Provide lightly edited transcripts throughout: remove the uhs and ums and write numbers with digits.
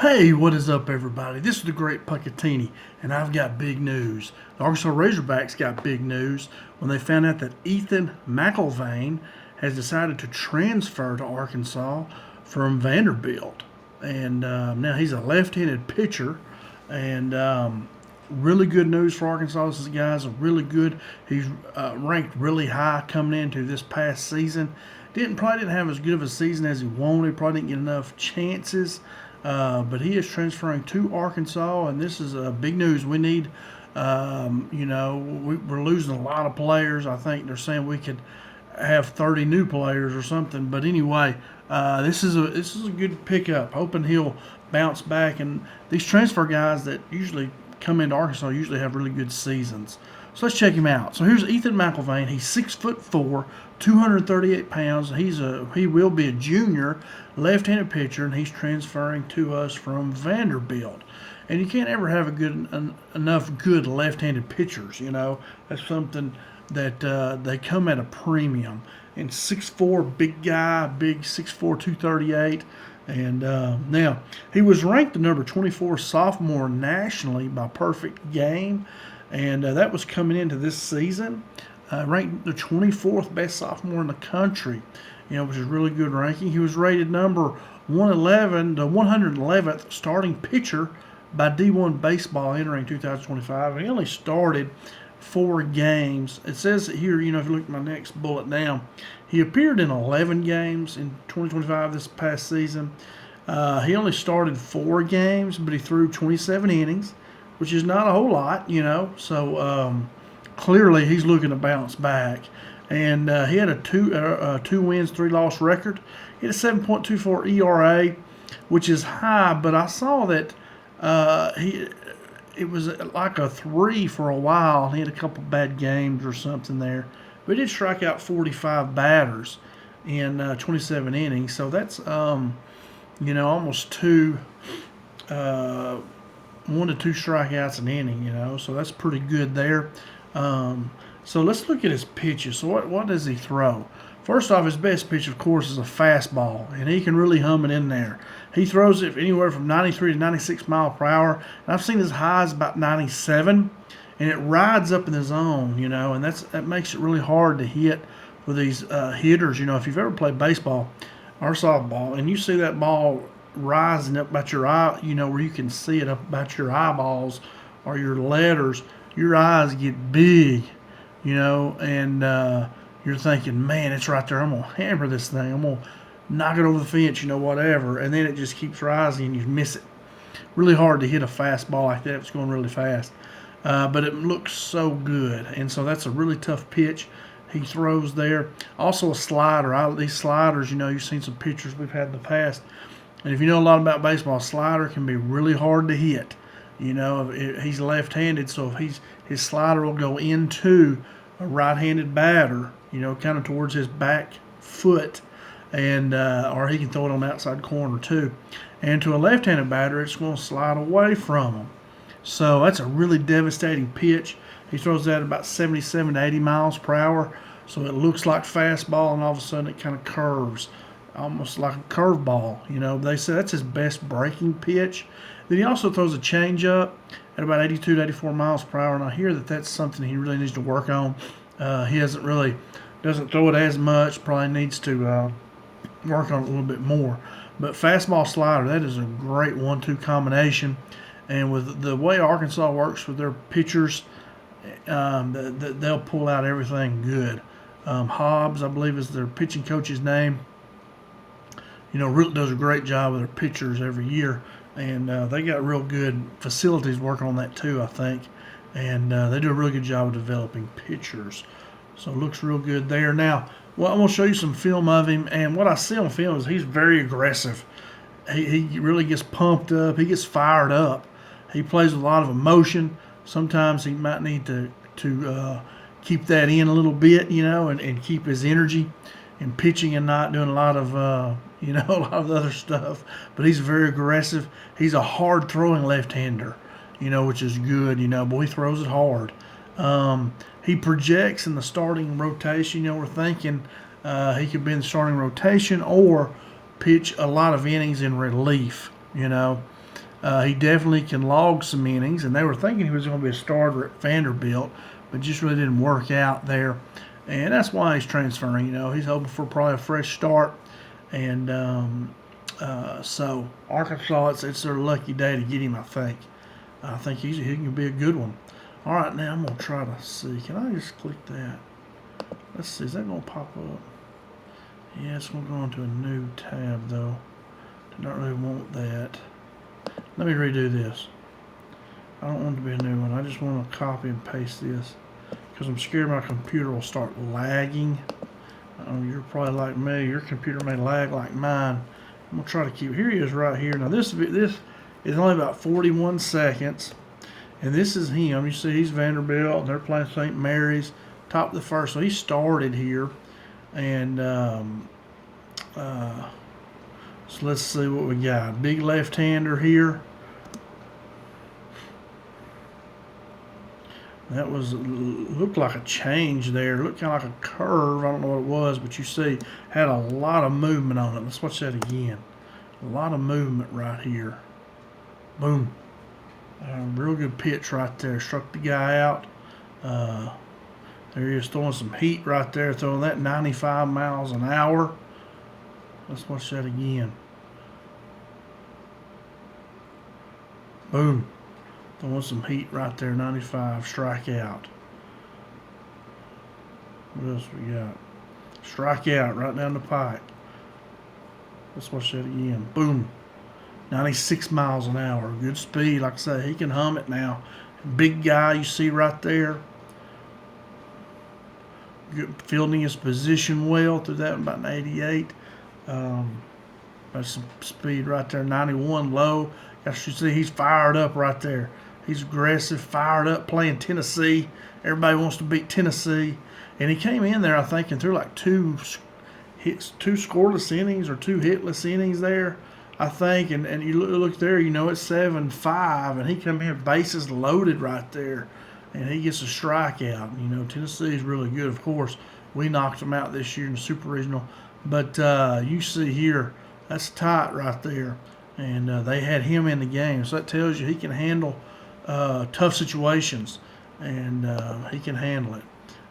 Hey, what is up, everybody? This is the Great Puckettini, and I've got big news. The Arkansas Razorbacks got big news when they found out that Ethan McElvain has decided to transfer to Arkansas from Vanderbilt. And now he's a left-handed pitcher, and really good news for Arkansas. This guy's a really good. He's ranked really high coming into this past season. Probably didn't have as good of a season as he wanted. Probably didn't get enough chances. But he is transferring to Arkansas, and this is big news. We need, we're losing a lot of players. I think they're saying we could have 30 new players or something. But anyway, this is a good pickup. Hoping he'll bounce back. And these transfer guys that usually come into Arkansas usually have really good seasons. So let's check him out. So here's Ethan McElvain. He's 6'4", 238 pounds. He will be a junior left-handed pitcher, and he's transferring to us from Vanderbilt. And you can't ever have enough good left-handed pitchers. That's something that they come at a premium. And 6'4", big guy, big 6'4", 238. And now he was ranked the number 24 sophomore nationally by Perfect Game. And that was coming into this season, ranked the 24th best sophomore in the country, which is really good ranking. He was rated number 111, the 111th starting pitcher by D1 Baseball entering 2025. And he only started 4 games. It says here, if you look at my next bullet down, he appeared in 11 games in 2025 this past season. He only started 4 games, but he threw 27 innings, which is not a whole lot, So clearly he's looking to bounce back. And he had a 2 wins, 3 loss record. He had a 7.24 ERA, which is high, but I saw that it was like a 3 for a while. He had a couple bad games or something there. But he did strike out 45 batters in 27 innings. So that's, almost 1 to 2 strikeouts an inning, so that's pretty good there. So let's look at his pitches. So what does he throw? First off, his best pitch, of course, is a fastball, and he can really hum it in there. He throws it anywhere from 93 to 96 miles per hour, and I've seen his highs about 97, and it rides up in the zone, and that makes it really hard to hit for these hitters. If you've ever played baseball or softball, and you see that ball rising up about your eye, where you can see it up about your eyeballs or your letters, your eyes get big, and you're thinking, man, it's right there. I'm going to hammer this thing. I'm going to knock it over the fence, whatever. And then it just keeps rising and you miss it. Really hard to hit a fastball like that if it's going really fast. But it looks so good. And so that's a really tough pitch he throws there. Also a slider. These sliders, you've seen some pictures we've had in the past. And if you know a lot about baseball, a slider can be really hard to hit. He's left-handed, so if his slider will go into a right-handed batter, kind of towards his back foot, and or he can throw it on the outside corner too. And to a left-handed batter, it's going to slide away from him. So that's a really devastating pitch. He throws that about 77 to 80 miles per hour, so it looks like fastball, and all of a sudden it kind of curves, almost like a curveball. They say that's his best breaking pitch. Then he also throws a changeup at about 82 to 84 miles per hour, and I hear that that's something he really needs to work on. He doesn't throw it as much, probably needs to work on it a little bit more. But fastball slider, that is a great 1-2 combination. And with the way Arkansas works with their pitchers, they'll pull out everything good. Hobbs, I believe, is their pitching coach's name. Really does a great job with their pitchers every year. And they got real good facilities working on that too, I think. And they do a really good job of developing pitchers. So it looks real good there. Now, I'm going to show you some film of him. And what I see on film is he's very aggressive. He really gets pumped up. He gets fired up. He plays with a lot of emotion. Sometimes he might need to keep that in a little bit, and keep his energy in pitching and not doing a lot of a lot of other stuff. But he's very aggressive. He's a hard-throwing left-hander, which is good, Boy, he throws it hard. He projects in the starting rotation. We're thinking he could be in the starting rotation or pitch a lot of innings in relief, He definitely can log some innings, and they were thinking he was going to be a starter at Vanderbilt, but just really didn't work out there. And that's why he's transferring. You know, he's hoping for probably a fresh start. And so Arkansas, it's their lucky day to get him, I think. I think he can be a good one. All right, now I'm going to try to see. Can I just click that? Let's see. Is that going to pop up? Yeah, it's going to go into a new tab, though. Do not really want that. Let me redo this. I don't want it to be a new one. I just want to copy and paste this because I'm scared my computer will start lagging. You're probably like me. Your computer may lag like mine. I'm going to try to keep. Here he is right here. Now, this is only about 41 seconds. And this is him. You see, he's Vanderbilt, and they're playing St. Mary's, top of the first. So he started here. And so let's see what we got. Big left-hander here. That looked like a change there. Looked kind of like a curve. I don't know what it was, but you see, had a lot of movement on it. Let's watch that again. A lot of movement right here. Boom. Real good pitch right there. Struck the guy out. There he is throwing some heat right there. Throwing that 95 miles an hour. Let's watch that again. Boom. Throwing some heat right there, 95, strikeout. What else we got? Strikeout right down the pipe. Let's watch that again. Boom. 96 miles an hour. Good speed. Like I say, he can hum it now. Big guy you see right there. Good, fielding his position well through that one, about an 88. That's some speed right there, 91 low. You see he's fired up right there. He's aggressive, fired up, playing Tennessee. Everybody wants to beat Tennessee. And he came in there, I think, and threw like two scoreless innings or 2 hitless innings there, I think. And you look there, you know, it's 7-5, and he come in bases loaded right there. And he gets a strikeout. You know, Tennessee is really good, of course. We knocked them out this year in the Super Regional. But you see here, that's tight right there. And they had him in the game. So that tells you he can handle tough situations. And he can handle it.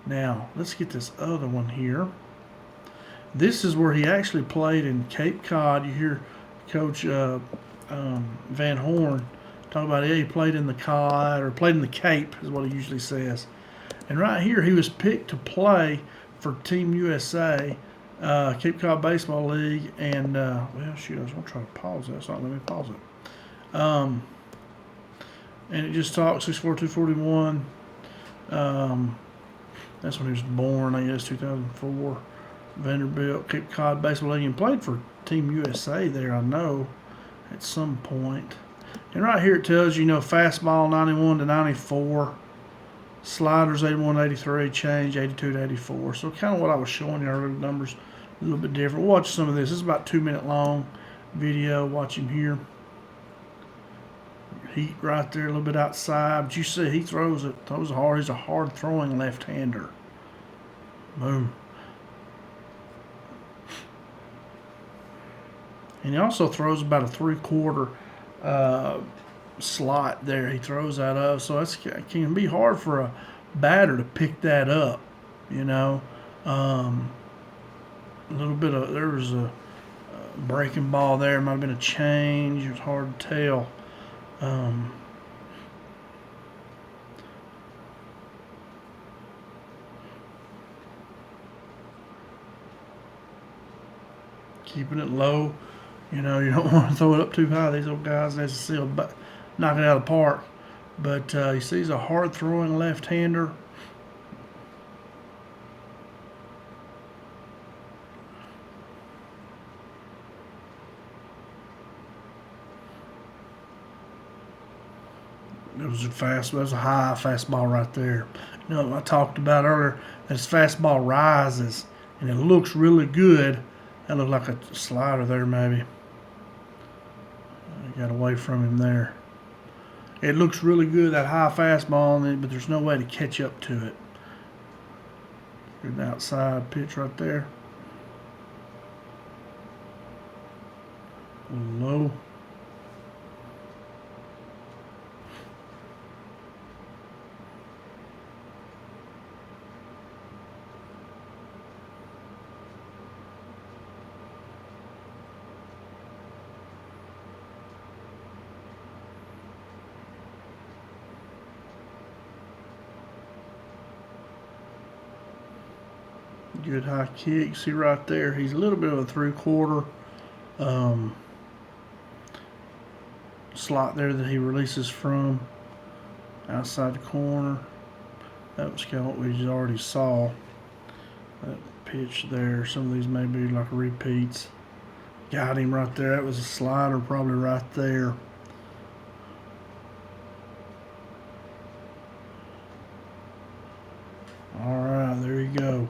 Now, let's get this other one here. This is where he actually played in Cape Cod. You hear Coach Van Horn talk about, yeah, he played in the Cod, or played in the Cape is what he usually says. And right here, he was picked to play for Team USA, Cape Cod Baseball League. And, well, shoot, I was going to try to pause that. It's not letting me pause it. And it just talks 6'4", 241. That's when he was born, I guess, 2004. Vanderbilt, Cape Cod Baseball League, and played for Team USA there, I know, at some point. And right here it tells you, fastball 91 to 94, sliders 81 to 83, change 82 to 84. So kind of what I was showing you earlier, numbers a little bit different. We'll watch some of this. This is about 2 minute long video. Watch him here. Heat right there, a little bit outside. But you see he throws hard. He's a hard throwing left-hander. Boom. And he also throws about a 3/4 slot there. He throws that up. So it can be hard for a batter to pick that up, a little bit of, there was a breaking ball there. Might have been a change. It was hard to tell. Keeping it low. You don't want to throw it up too high. These old guys, they still knock it out of the park. But you see he's a hard-throwing left-hander. It was a high fastball right there. I talked about earlier that his fastball rises, and it looks really good. That looked like a slider there, maybe. I got away from him there. It looks really good, that high fastball, but there's no way to catch up to it. Good outside pitch right there. Low. Good high kick. See right there, he's a little bit of a three-quarter slot there that he releases from outside the corner. That was kind of what we just already saw. That pitch there. Some of these may be like repeats. Got him right there. That was a slider probably right there. All right, there you go.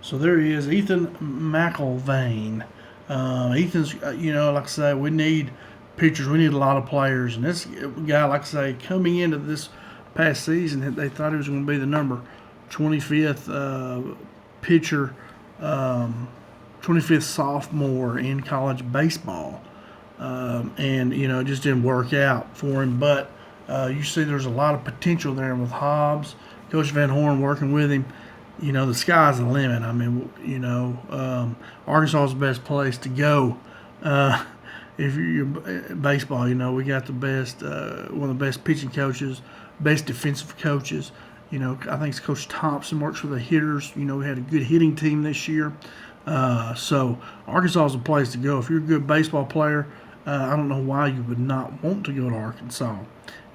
So there he is, Ethan McElvain. Ethan's, like I say, we need pitchers. We need a lot of players. And this guy, like I say, coming into this past season, they thought he was going to be the number 25th pitcher, 25th sophomore in college baseball. And, it just didn't work out for him. But you see there's a lot of potential there with Hobbs, Coach Van Horn working with him. The sky's the limit. I mean, Arkansas is the best place to go if you're baseball. We got the best, one of the best pitching coaches, best defensive coaches. I think it's Coach Thompson works for the hitters. We had a good hitting team this year. So Arkansas is the place to go. If you're a good baseball player, I don't know why you would not want to go to Arkansas.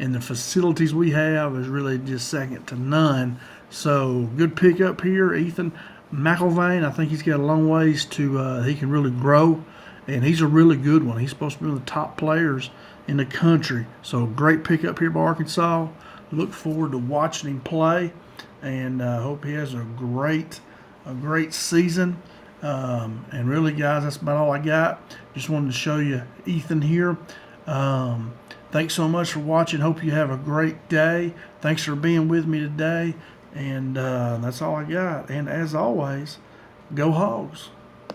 And the facilities we have is really just second to none. So good pickup here, Ethan McElvain. I think he's got a long ways to he can really grow, and he's a really good one. He's supposed to be one of the top players in the country. So great pickup here by Arkansas. Look forward to watching him play, and hope he has a great season. And really, guys, that's about all I got. Just wanted to show you Ethan here. Thanks so much for watching. Hope you have a great day. Thanks for being with me today. And that's all I got. And as always, go Hogs.